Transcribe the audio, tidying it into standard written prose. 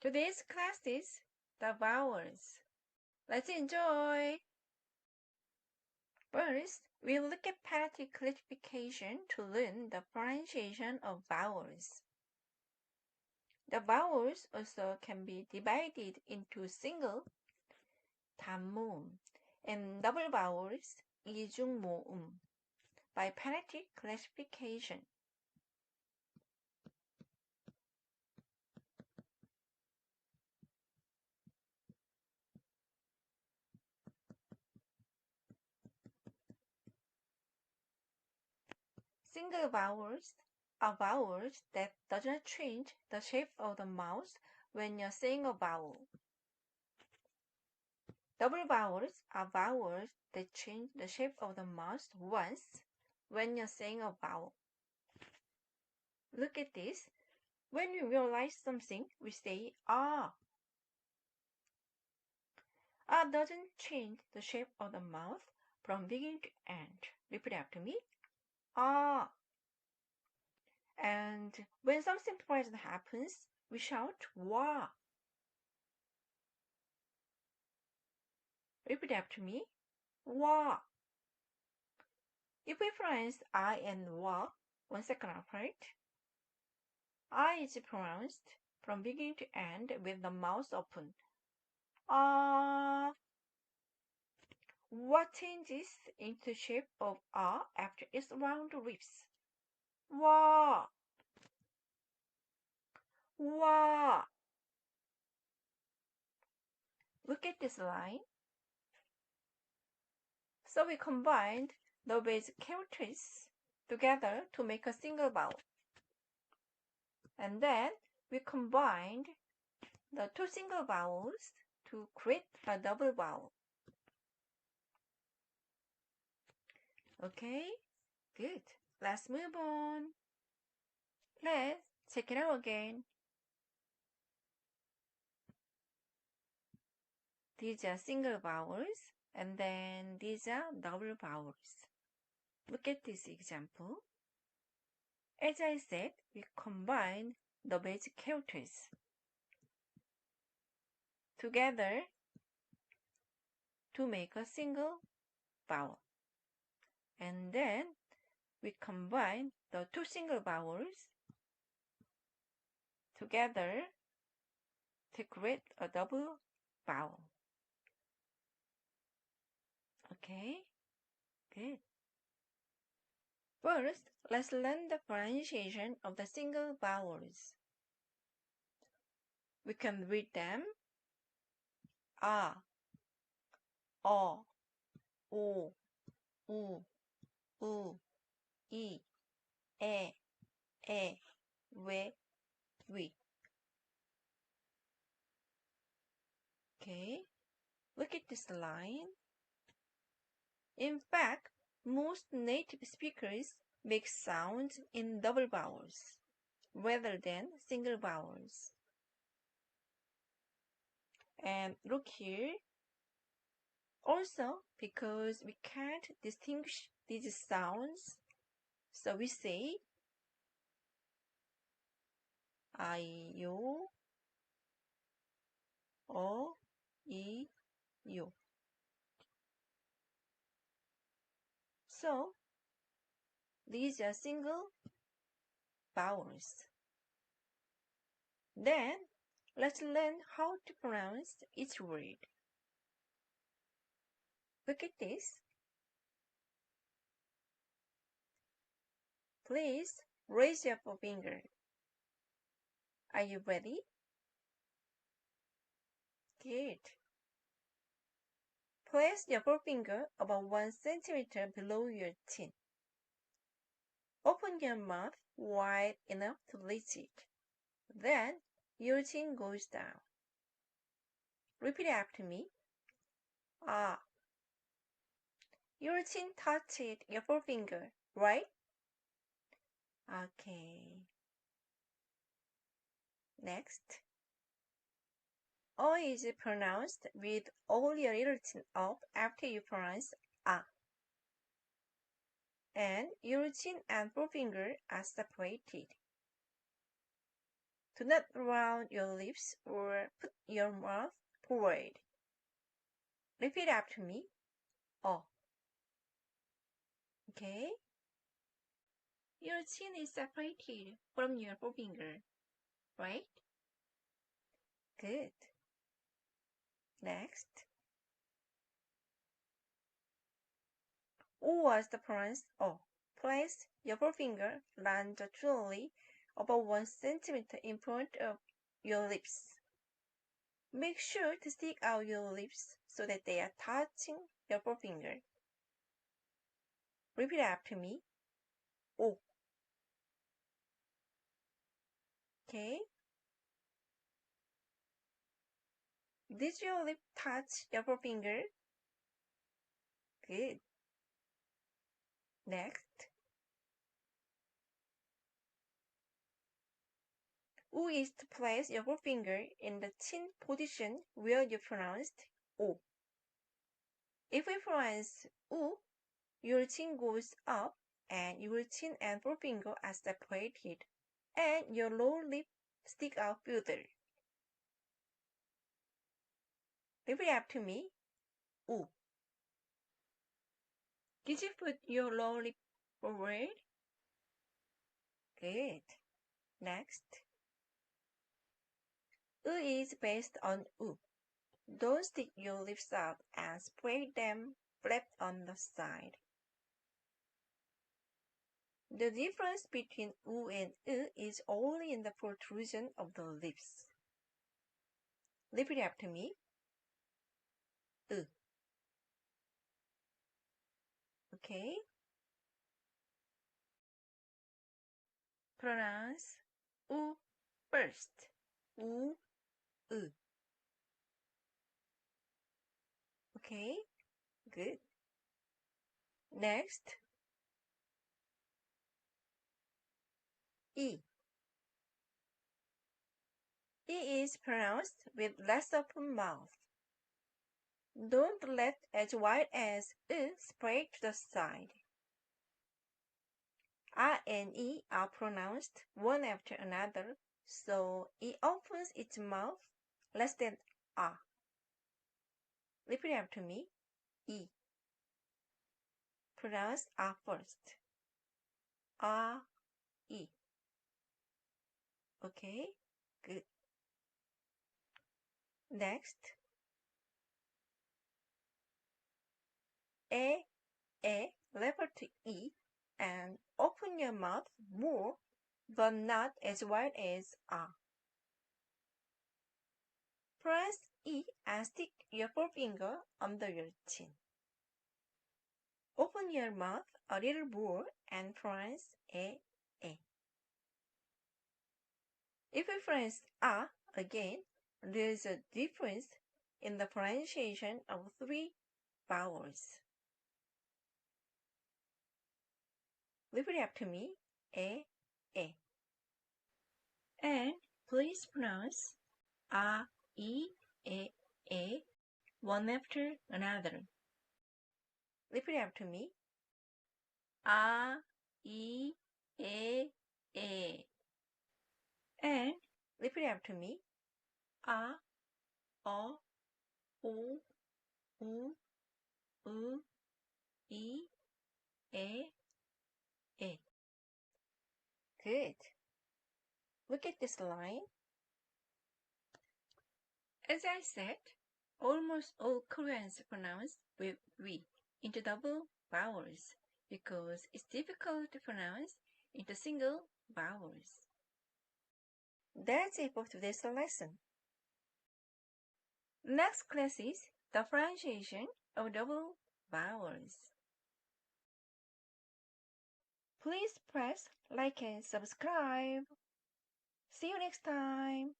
Today's class is the vowels. Let's enjoy! First, we'll look at phonetic classification to learn the pronunciation of vowels. The vowels also can be divided into single, 단모음, and double vowels, 이중모음, by phonetic classification. Single vowels are vowels that does not change the shape of the mouth when you're saying a vowel. Double vowels are vowels that change the shape of the mouth once when you're saying a vowel. Look at this. When we realize something, we say ah. Ah doesn't change the shape of the mouth from beginning to end. Repeat after me. Ah. And when something pleasant happens, we shout wah. Repeat after me. Wah. If we pronounce I and wah 1 second apart, I is pronounced from beginning to end with the mouth open. Ah. What changes into shape of ah after its round lips? Wah. Wah. Look at this line. So we combined the base characters together to make a single vowel. And then we combined the two single vowels to create a double vowel. Okay, good. Let's move on. Let's check it out again. These are single vowels, and then these are double vowels. Look at this example. As I said, we combine the basic characters together to make a single vowel. And then we combine the two single vowels together to create a double vowel. Okay, good. First, let's learn the pronunciation of the single vowels. We can read them ah, o, o, u, i, e, we. Okay, look at this line. In fact, most native speakers make sounds in double vowels rather than single vowels. And look here. Also, because we can't distinguish these sounds, so we say I, you, o, I, you. So, these are single vowels. Then, let's learn how to pronounce each word. Look at this. Please raise your forefinger. Are you ready? Good. Place your forefinger about 1 centimeter below your chin. Open your mouth wide enough to reach it. Then your chin goes down. Repeat after me. Ah. Your chin touched your forefinger, right? Okay. Next. O is pronounced with all your little chin up after you pronounce ah. And your chin and forefinger are separated. Do not round your lips or put your mouth forward. Repeat after me. Oh. Okay? Your chin is separated from your forefinger, right? Good. Next. O was the pronounced O. Place your forefinger longitudinally about 1 centimeter in front of your lips. Make sure to stick out your lips so that they are touching your forefinger. Repeat after me. O. Okay? Did your lip touch your forefinger? Good. Next. U is to place your forefinger in the chin position where you pronounced O. If we pronounce U, your chin goes up and your chin and forefinger are separated and your lower lip stick out further. Repeat after me. U. Did you put your lower lip forward? Good. Next. U is based on U. Don't stick your lips out and spread them flat on the side. The difference between U and is only in the protrusion of the lips. Repeat after me. U. Okay? Pronounce U first. U. Okay? Good. Next. E. E is pronounced with less open mouth. Don't let as wide as spread to the side. R and E are pronounced one after another, so E opens its mouth less than R. Repeat after me. E. Pronounce R first. R, E. Okay? Good. Next. A, refer to E and open your mouth more, but not as wide as R. Press E and stick your forefinger under your chin. Open your mouth a little more and press A. If we press A again, there is a difference in the pronunciation of 3 vowels. Repeat after me. A. And please pronounce A, E, A, one after another. Repeat after me. A, E, A. And repeat after me. A, O, U, E, A. Good. Look at this line. As I said, almost all Koreans pronounce with we into double vowels because it's difficult to pronounce into single vowels. That's it for today's lesson. Next class is the pronunciation of double vowels. Please press like and subscribe. See you next time.